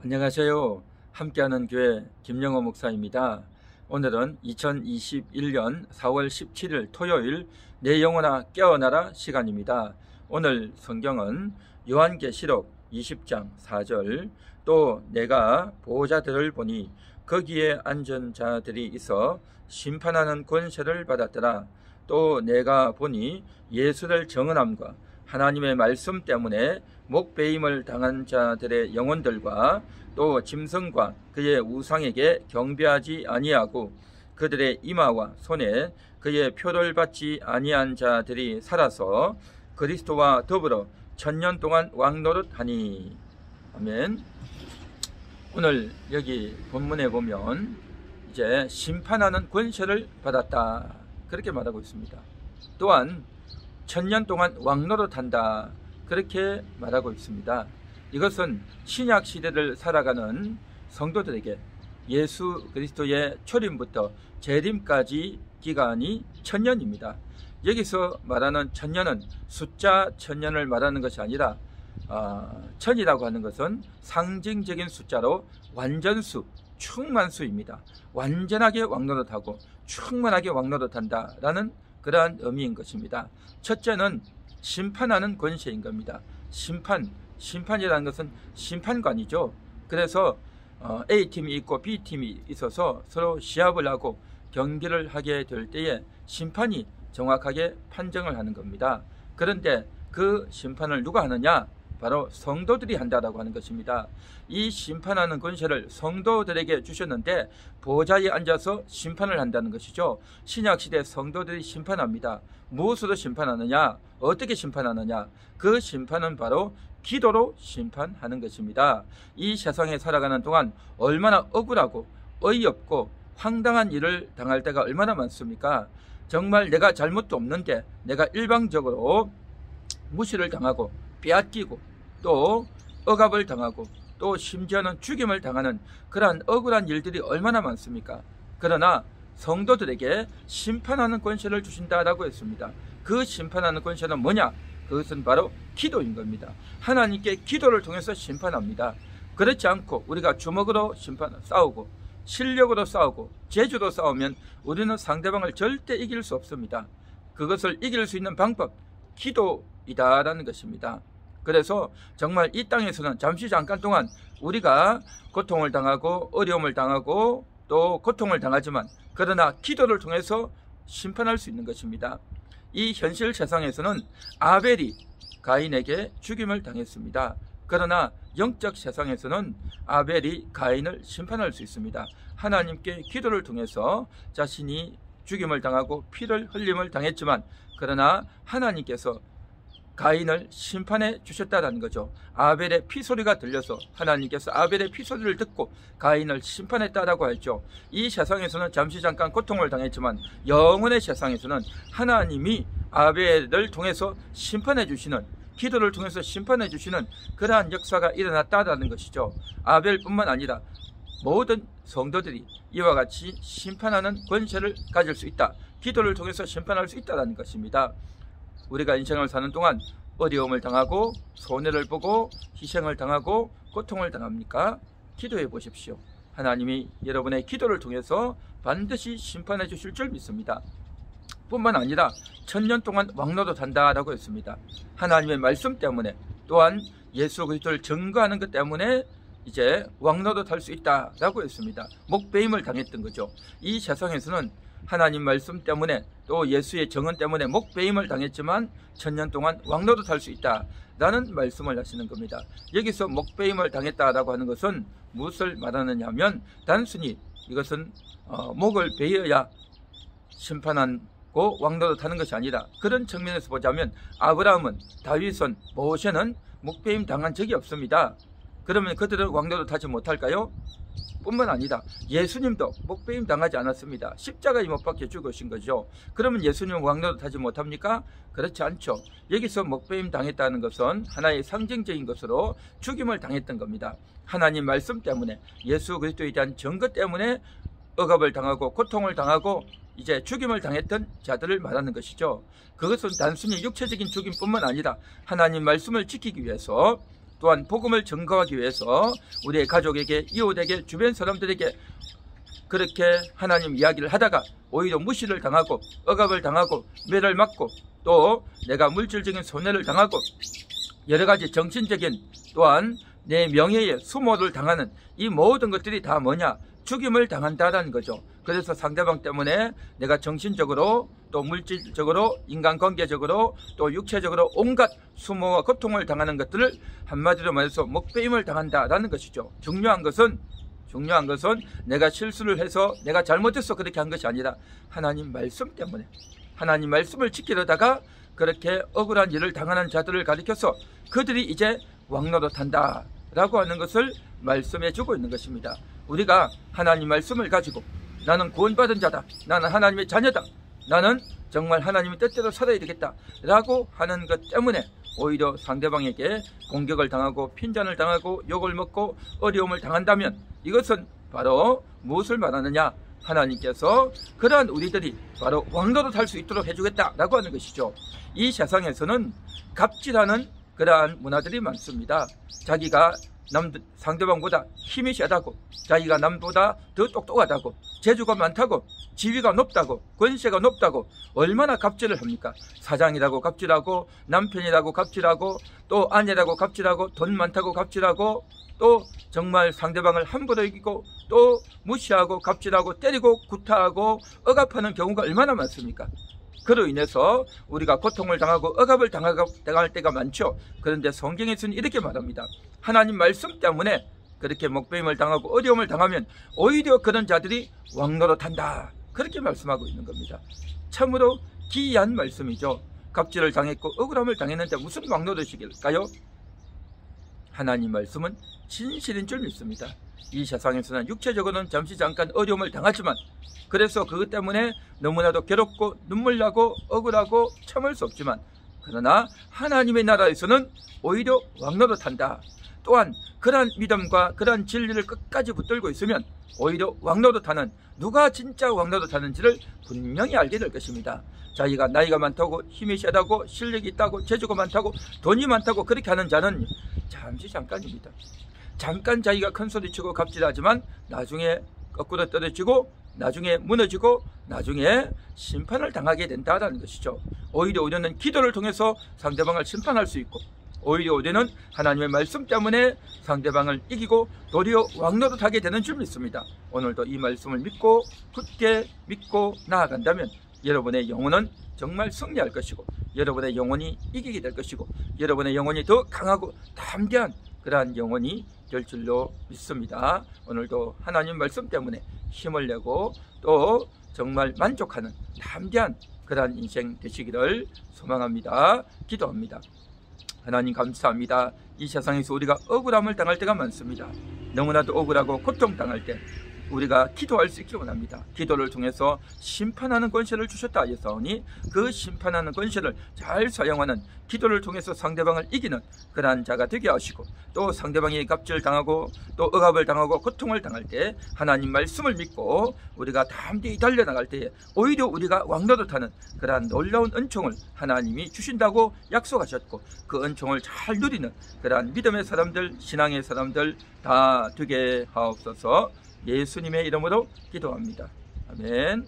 안녕하세요. 함께하는 교회 김영호 목사입니다. 오늘은 2021년 4월 17일 토요일 내 영혼아 깨어나라 시간입니다. 오늘 성경은 요한계시록 20장 4절 또 내가 보호자들을 보니 거기에 앉은 자들이 있어 심판하는 권세를 받았더라. 또 내가 보니 예수를 정언함과 하나님의 말씀 때문에 목배임을 당한 자들의 영혼들과 또 짐승과 그의 우상에게 경배하지 아니하고 그들의 이마와 손에 그의 표를 받지 아니한 자들이 살아서 그리스도와 더불어 천년 동안 왕노릇하니. 아멘. 오늘 여기 본문에 보면 이제 심판하는 권세를 받았다 그렇게 말하고 있습니다. 또한 천년 동안 왕노릇한다 그렇게 말하고 있습니다. 이것은 신약 시대를 살아가는 성도들에게 예수 그리스도의 초림부터 재림까지 기간이 천년입니다. 여기서 말하는 천년은 숫자 천년을 말하는 것이 아니라 천이라고 하는 것은 상징적인 숫자로 완전수, 충만수입니다. 완전하게 왕노릇하고 충만하게 왕노릇한다 라는 그러한 의미인 것입니다. 첫째는 심판하는 권세인 겁니다. 심판이라는 것은 심판관이죠. 그래서 A팀이 있고 B팀이 있어서 서로 시합을 하고 경기를 하게 될 때에 심판이 정확하게 판정을 하는 겁니다. 그런데 그 심판을 누가 하느냐? 바로 성도들이 한다라고 하는 것입니다. 이 심판하는 권세를 성도들에게 주셨는데 보좌에 앉아서 심판을 한다는 것이죠. 신약시대 성도들이 심판합니다. 무엇으로 심판하느냐? 어떻게 심판하느냐? 그 심판은 바로 기도로 심판하는 것입니다. 이 세상에 살아가는 동안 얼마나 억울하고 어이없고 황당한 일을 당할 때가 얼마나 많습니까? 정말 내가 잘못도 없는데 내가 일방적으로 무시를 당하고 빼앗기고 또 억압을 당하고 또 심지어는 죽임을 당하는 그러한 억울한 일들이 얼마나 많습니까? 그러나 성도들에게 심판하는 권세를 주신다라고 했습니다. 그 심판하는 권세는 뭐냐? 그것은 바로 기도인 겁니다. 하나님께 기도를 통해서 심판합니다. 그렇지 않고 우리가 주먹으로 싸우고 실력으로 싸우고 재주로 싸우면 우리는 상대방을 절대 이길 수 없습니다. 그것을 이길 수 있는 방법, 기도이다라는 것입니다. 그래서 정말 이 땅에서는 잠깐 동안 우리가 고통을 당하고 어려움을 당하고 또 고통을 당하지만 그러나 기도를 통해서 심판할 수 있는 것입니다. 이 현실 세상에서는 아벨이 가인에게 죽임을 당했습니다. 그러나 영적 세상에서는 아벨이 가인을 심판할 수 있습니다. 하나님께 기도를 통해서 자신이 죽임을 당하고 피를 흘림을 당했지만 그러나 하나님께서 가인을 심판해 주셨다는 거죠. 아벨의 피소리가 들려서 하나님께서 아벨의 피소리를 듣고 가인을 심판했다라고 했죠. 이 세상에서는 잠깐 고통을 당했지만 영원의 세상에서는 하나님이 아벨을 통해서 심판해 주시는, 기도를 통해서 심판해 주시는 그러한 역사가 일어났다라는 것이죠. 아벨뿐만 아니라 모든 성도들이 이와 같이 심판하는 권세를 가질 수 있다. 기도를 통해서 심판할 수 있다는 것입니다. 우리가 인생을 사는 동안 어려움을 당하고 손해를 보고 희생을 당하고 고통을 당합니까? 기도해 보십시오. 하나님이 여러분의 기도를 통해서 반드시 심판해 주실 줄 믿습니다. 뿐만 아니라 천년 동안 왕노릇한다라고 했습니다. 하나님의 말씀 때문에 또한 예수 그리스도를 증거하는 것 때문에 이제 왕노릇할 수 있다라고 했습니다. 목배임을 당했던 거죠. 이 세상에서는 하나님 말씀 때문에 또 예수의 정언 때문에 목배임을 당했지만 천년 동안 왕노릇할 수 있다라는 말씀을 하시는 겁니다. 여기서 목배임을 당했다라고 하는 것은 무엇을 말하느냐 하면 단순히 이것은 목을 베어야 심판하고 왕노릇하는 것이 아니라 그런 측면에서 보자면 아브라함은, 다윗은, 모세는 목배임 당한 적이 없습니다. 그러면 그들은 왕노릇하지 못할까요? 뿐만 아니라 예수님도 목배임 당하지 않았습니다. 십자가에 못 박혀 죽으신 거죠. 그러면 예수님은 왕노릇하지 못합니까? 그렇지 않죠. 여기서 목배임 당했다는 것은 하나의 상징적인 것으로 죽임을 당했던 겁니다. 하나님 말씀 때문에 예수 그리스도에 대한 증거 때문에 억압을 당하고 고통을 당하고 이제 죽임을 당했던 자들을 말하는 것이죠. 그것은 단순히 육체적인 죽임뿐만 아니라 하나님 말씀을 지키기 위해서 또한 복음을 증거하기 위해서 우리의 가족에게, 이웃에게, 주변 사람들에게 그렇게 하나님 이야기를 하다가 오히려 무시를 당하고 억압을 당하고 매를 맞고 또 내가 물질적인 손해를 당하고 여러 가지 정신적인 또한 내 명예에 수모를 당하는 이 모든 것들이 다 뭐냐? 죽임을 당한다라는 거죠. 그래서 상대방 때문에 내가 정신적으로 또 물질적으로 인간관계적으로 또 육체적으로 온갖 수모와 고통을 당하는 것들을 한마디로 말해서 목배임을 당한다라는 것이죠. 중요한 것은 내가 실수를 해서 내가 잘못해서 그렇게 한 것이 아니라 하나님 말씀 때문에 하나님 말씀을 지키려다가 그렇게 억울한 일을 당하는 자들을 가리켜서 그들이 이제 왕노릇한다 라고 하는 것을 말씀해 주고 있는 것입니다. 우리가 하나님 말씀을 가지고 나는 구원받은 자다, 나는 하나님의 자녀다, 나는 정말 하나님의 뜻대로 살아야 되겠다 라고 하는 것 때문에 오히려 상대방에게 공격을 당하고 핀잔을 당하고 욕을 먹고 어려움을 당한다면 이것은 바로 무엇을 말하느냐? 하나님께서 그러한 우리들이 바로 왕노릇 할 수 있도록 해주겠다라고 하는 것이죠. 이 세상에서는 갑질하는 그러한 문화들이 많습니다. 자기가 상대방보다 힘이 세다고, 자기가 남보다 더 똑똑하다고, 재주가 많다고, 지위가 높다고, 권세가 높다고 얼마나 갑질을 합니까? 사장이라고 갑질하고, 남편이라고 갑질하고, 또 아내라고 갑질하고, 돈 많다고 갑질하고, 또 정말 상대방을 함부로 이기고 또 무시하고 갑질하고 때리고 구타하고 억압하는 경우가 얼마나 많습니까? 그로 인해서 우리가 고통을 당하고 억압을 당할 때가 많죠. 그런데 성경에서는 이렇게 말합니다. 하나님 말씀 때문에 그렇게 목배임을 당하고 어려움을 당하면 오히려 그런 자들이 왕노릇한다, 그렇게 말씀하고 있는 겁니다. 참으로 기이한 말씀이죠. 갑질을 당했고 억울함을 당했는데 무슨 왕노릇이길까요? 하나님 말씀은 진실인 줄 믿습니다. 이 세상에서는 육체적으로는 잠시 잠깐 어려움을 당하지만 그래서 그것 때문에 너무나도 괴롭고 눈물나고 억울하고 참을 수 없지만 그러나 하나님의 나라에서는 오히려 왕노릇한다. 또한 그러한 믿음과 그러한 진리를 끝까지 붙들고 있으면 오히려 왕노릇하는, 누가 진짜 왕노릇하는지를 분명히 알게 될 것입니다. 자기가 나이가 많다고 힘이 세다고 실력이 있다고 재주가 많다고 돈이 많다고 그렇게 하는 자는 잠깐입니다. 잠깐 자기가 큰 소리치고 갑질하지만 나중에 거꾸로 떨어지고 나중에 무너지고 나중에 심판을 당하게 된다는 것이죠. 오히려 우리는 기도를 통해서 상대방을 심판할 수 있고 오히려 우리는 하나님의 말씀 때문에 상대방을 이기고 도리어 왕노릇하게 되는 줄 믿습니다. 오늘도 이 말씀을 믿고 굳게 믿고 나아간다면 여러분의 영혼은 정말 승리할 것이고 여러분의 영혼이 이기게 될 것이고 여러분의 영혼이 더 강하고 담대한 그러한 영혼이 될 줄로 믿습니다. 오늘도 하나님 말씀 때문에 힘을 내고 또 정말 만족하는 담대한 그러한 인생 되시기를 소망합니다. 기도합니다. 하나님 감사합니다. 이 세상에서 우리가 억울함을 당할 때가 많습니다. 너무나도 억울하고 고통당할 때 우리가 기도할 수 있기 원합니다. 기도를 통해서 심판하는 권세를 주셨다 하였사오니 그 심판하는 권세를 잘 사용하는, 기도를 통해서 상대방을 이기는 그러한 자가 되게 하시고 또 상대방이 갑질을 당하고 또 억압을 당하고 고통을 당할 때 하나님 말씀을 믿고 우리가 담대히 달려나갈 때에 오히려 우리가 왕노릇하는 그러한 놀라운 은총을 하나님이 주신다고 약속하셨고 그 은총을 잘 누리는 그러한 믿음의 사람들, 신앙의 사람들 다 되게 하옵소서. 예수님의 이름으로 기도합니다. 아멘.